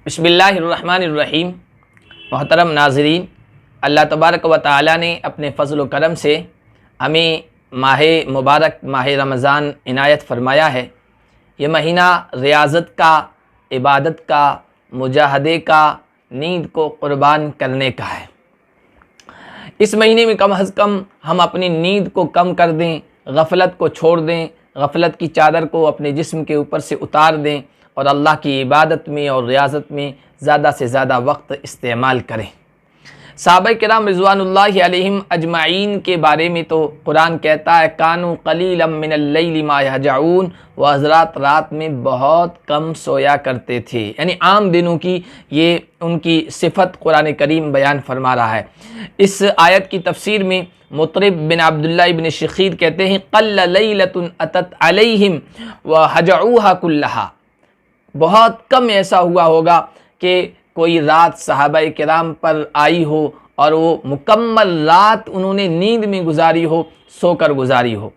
बिस्मिल्लाहिर्रहमानिर्रहीम। मोहतरम नाज़रीन, अल्लाह तबारक व तआला ने अपने फ़ज़ल व करम से हमें माह मुबारक माह रमज़ान इनायत फ़रमाया है। ये महीना रियाज़त का, इबादत का, मुजाहदे का, नींद को क़ुरबान करने का है। इस महीने में कम अज़ कम हम अपनी नींद को कम कर दें, गफ़लत को छोड़ दें, गफ़लत की चादर को अपने जिस्म के ऊपर से उतार दें और अल्लाह की इबादत में और रियाज़त में ज़्यादा से ज़्यादा वक्त इस्तेमाल करें। सहाबा किराम रिज़वानुल्लाहि अलैहिम अजमाइन के बारे में तो कुरान कहता है कानू कलीलम मिनल लैली मा यहजऊन, वह हज़रात रात में बहुत कम सोया करते थे। यानी आम दिनों की ये उनकी सिफत कुरान करीम बयान फरमा रहा है। इस आयत की तफसीर में मुतरिब बिन अब्दुल्लाह इब्न शखीर कहते हैं क़ल्ल लैलतुन अतत अलैहिम व हजऊहा कुल्लहा। बहुत कम ऐसा हुआ होगा कि कोई रात सहाबाए किराम पर आई हो और वो मुकम्मल रात उन्होंने नींद में गुजारी हो, सोकर गुजारी हो।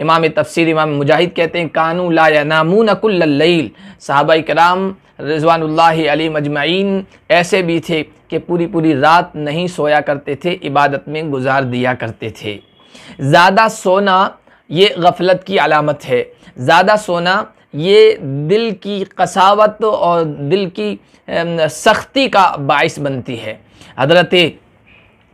इमाम तफसीर इमाम मुजाहिद कहते हैं कानू ला यनामून कुल्लल लैल। सहाबाए किराम रिज़वानुल्लाहि अलैहिम अजमाइन ऐसे भी थे कि पूरी पूरी रात नहीं सोया करते थे, इबादत में गुजार दिया करते थे। ज़्यादा सोना ये गफलत की अलामत है। ज़्यादा सोना ये दिल की कसावत और दिल की सख्ती का बाइस बनती है। हज़रत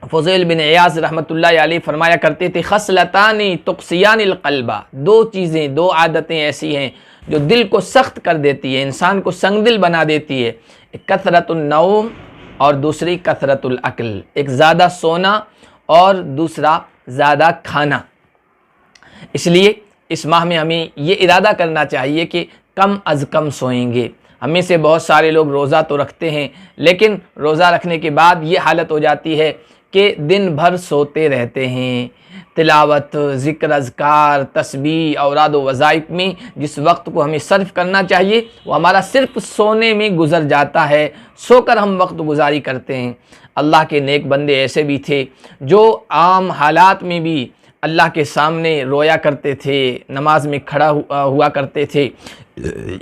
फ़ुज़ैल बिन इयाज़ रहमतुल्लाहि अलैहि फरमाया करते थे खसलतानी तुक़सियानिल क़ल्बा। दो चीज़ें, दो आदतें ऐसी हैं जो दिल को सख्त कर देती है, इंसान को संगदिल बना देती है। एक कसरतुन नौम और दूसरी कसरतुल अक्ल। एक ज़्यादा सोना और दूसरा ज़्यादा खाना। इसलिए इस माह में हमें ये इरादा करना चाहिए कि कम अज़ कम सोएंगे। हमें से बहुत सारे लोग रोज़ा तो रखते हैं, लेकिन रोज़ा रखने के बाद ये हालत हो जाती है कि दिन भर सोते रहते हैं। तिलावत, ज़िक्र, अज़कार, तस्बीह, औराद व वज़ाइफ में जिस वक्त को हमें सर्फ करना चाहिए वो हमारा सिर्फ सोने में गुज़र जाता है। सोकर हम वक्त गुजारी करते हैं। अल्लाह के नेक बंदे ऐसे भी थे जो आम हालात में भी अल्लाह के सामने रोया करते थे, नमाज में खड़ा हुआ करते थे,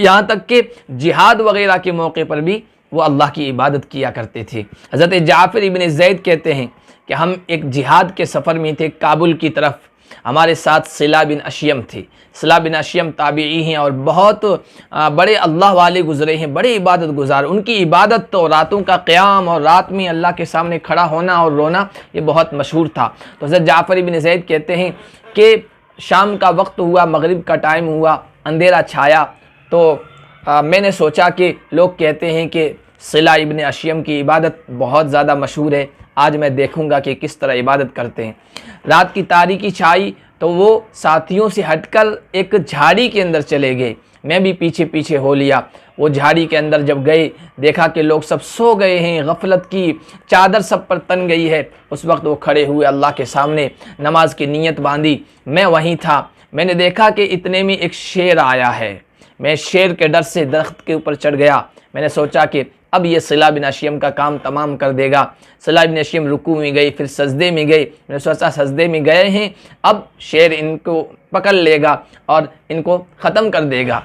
यहाँ तक कि जिहाद वग़ैरह के मौके पर भी वो अल्लाह की इबादत किया करते थे। हज़रत जाफ़र इब्न ज़ैद कहते हैं कि हम एक जिहाद के सफ़र में थे काबुल की तरफ। हमारे साथ सिला बिन अशियम थे। सिला बिन अशियम ताबीई हैं और बहुत बड़े अल्लाह वाले गुज़रे हैं, बड़े इबादत गुजार। उनकी इबादत तो रातों का क़याम और रात में अल्लाह के सामने खड़ा होना और रोना ये बहुत मशहूर था। तो हज़रत जाफ़र इब्न ज़ैद कहते हैं कि शाम का वक्त हुआ, मगरिब का टाइम हुआ, अंधेरा छाया, तो मैंने सोचा कि लोग कहते हैं कि सिला इब्न अशियम की इबादत बहुत ज़्यादा मशहूर है, आज मैं देखूंगा कि किस तरह इबादत करते हैं। रात की तारीकी छाई तो वो साथियों से हटकर एक झाड़ी के अंदर चले गए। मैं भी पीछे पीछे हो लिया। वो झाड़ी के अंदर जब गए, देखा कि लोग सब सो गए हैं, गफलत की चादर सब पर तन गई है। उस वक्त वो खड़े हुए, अल्लाह के सामने नमाज की नीयत बांधी। मैं वहीं था। मैंने देखा कि इतने में एक शेर आया है। मैं शेर के डर से दरख्त के ऊपर चढ़ गया। मैंने सोचा कि अब ये सिला बिन अशियम का काम तमाम कर देगा। सिला बिन अशियम रुकू में गई, फिर सजदे में गई। मैंने सोचा सजदे में गए हैं, अब शेर इनको पकड़ लेगा और इनको ख़त्म कर देगा।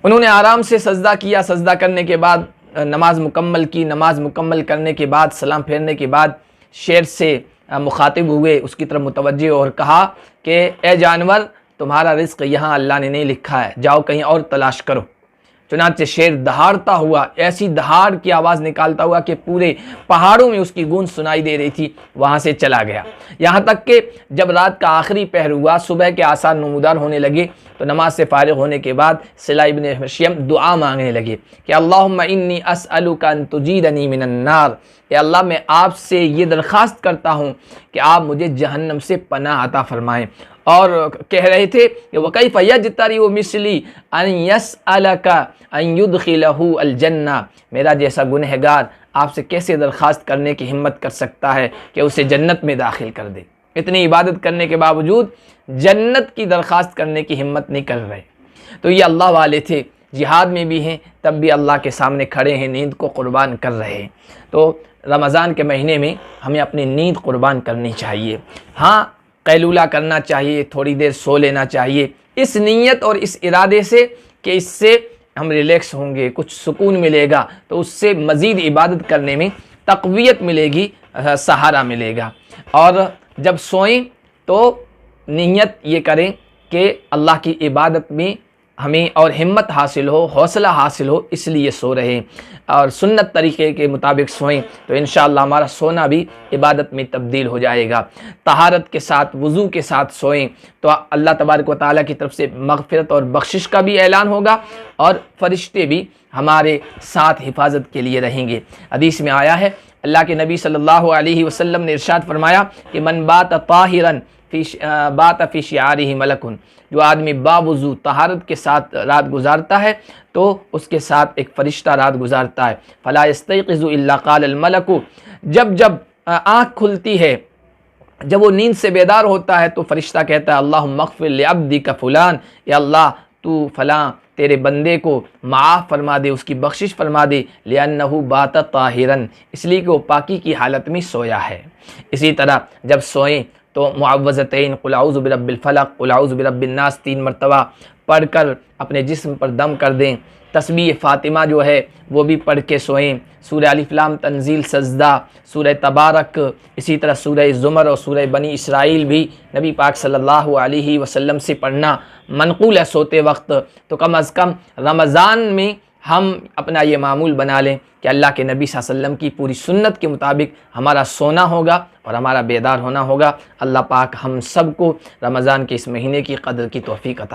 उन्होंने आराम से सजदा किया। सजदा करने के बाद नमाज मुकम्मल की। नमाज मुकम्मल करने के बाद, सलाम फेरने के बाद शेर से मुखातिब हुए, उसकी तरफ मुतवज्जे और कहा कि ए जानवर, तुम्हारा रिज़्क़ यहाँ अल्लाह ने नहीं लिखा है, जाओ कहीं और तलाश करो। चुनांचे शेर दहाड़ता हुआ, ऐसी दहाड़ की आवाज़ निकालता हुआ कि पूरे पहाड़ों में उसकी गूंज सुनाई दे रही थी, वहाँ से चला गया। यहाँ तक कि जब रात का आखिरी पहर हुआ, सुबह के आसार नमूदार होने लगे, तो नमाज से फारिग होने के बाद सिला इब्न अशियम दुआ मांगने लगे कि अल्लाहुम्मा इन्नी अस्अलुका अन तुजीरनी मिनन नार। या अल्लाह, मैं आपसे ये दरख्वास्त करता हूँ कि आप मुझे जहन्नम से पनाह अता फरमाएँ। और कह रहे थे कि वकैफ़ यजतरी मिसली अन यसअलका अन युदखिलहु अल जन्ना। मेरा जैसा गुनहगार आपसे कैसे दरख्वास्त करने की हिम्मत कर सकता है कि उसे जन्नत में दाखिल कर दे। इतनी इबादत करने के बावजूद जन्नत की दरख्वास्त करने की हिम्मत नहीं कर रहे। तो ये अल्लाह वाले थे, जिहाद में भी हैं, तब भी अल्लाह के सामने खड़े हैं, नींद को कुर्बान कर रहे हैं। तो रमज़ान के महीने में हमें अपनी नींद कुर्बान करनी चाहिए। हाँ, कैलूला करना चाहिए, थोड़ी देर सो लेना चाहिए, इस नीयत और इस इरादे से कि इससे हम रिलैक्स होंगे, कुछ सुकून मिलेगा, तो उससे मज़ीद इबादत करने में तक़वियत मिलेगी, सहारा मिलेगा। और जब सोएं तो नीयत ये करें कि अल्लाह की इबादत में हमें और हिम्मत हासिल हो, हौसला हासिल हो, इसलिए सो रहे और सुन्नत तरीक़े के मुताबिक सोएं तो इंशाअल्लाह हमारा सोना भी इबादत में तब्दील हो जाएगा। तहारत के साथ, वज़ू के साथ सोएं तो अल्लाह तबारक व तआला की तरफ से मग़फ़िरत और बख्शिश का भी ऐलान होगा और फ़रिश्ते भी हमारे साथ हिफाजत के लिए रहेंगे। हदीस में आया है, अल्लाह के नबी सल्लल्लाहु अलैहि वसल्लम ने इरशाद फरमाया कि मन बात ताहिरन बात फ़ी शिआरिही मलकुन, जो आदमी बावुज़ू तहारत के साथ रात गुजारता है तो उसके साथ एक फ़रिश्ता रात गुजारता है। फ़ला यस्तयक़िज़ु इल्ला क़ालल मलकु, जब जब आँख खुलती है, जब वो नींद से बेदार होता है तो फ़रिश्ता कहता है अल्लाहुम्मा अग़फ़िर लिअब्दिका फ़ुलान, या अल्लाह तू फ़लाँ तेरे बंदे को माफ़ फरमा दे, उसकी बख्शिश फरमा दे, लिअन्नहु बात ताहिरन, इसलिए कि वो पाकी की हालत में सोया है। इसी तरह जब सोएं तो मुअव्वज़तैन क़ुल औज़ु बिरब्बिल फ़लक़ क़ुल औज़ु बिरब्बिन नास 3 मरतबा पढ़कर अपने जिस्म पर दम कर दें। तस्बीह फ़ातिमा जो है वो भी पढ़ के सोएं। सूरह अलिफ़ लाम तंज़ील सजदा, सूरह तबारक, इसी तरह सूरह ज़ुमर और सूरह बनी इसराइल भी नबी पाक सल्लल्लाहु अलैहि वसल्लम से पढ़ना मनक़ूल है सोते वक्त। तो कम अज़ कम रमज़ान में हम अपना ये मामूल बना लें कि अल्लाह के नबी सल्लल्लाहु अलैहि वसल्लम की पूरी सुन्नत के मुताबिक हमारा सोना होगा और हमारा बेदार होना होगा। अल्लाह पाक हम सब को रमज़ान के इस महीने की क़द्र की तौफ़ीक़ अता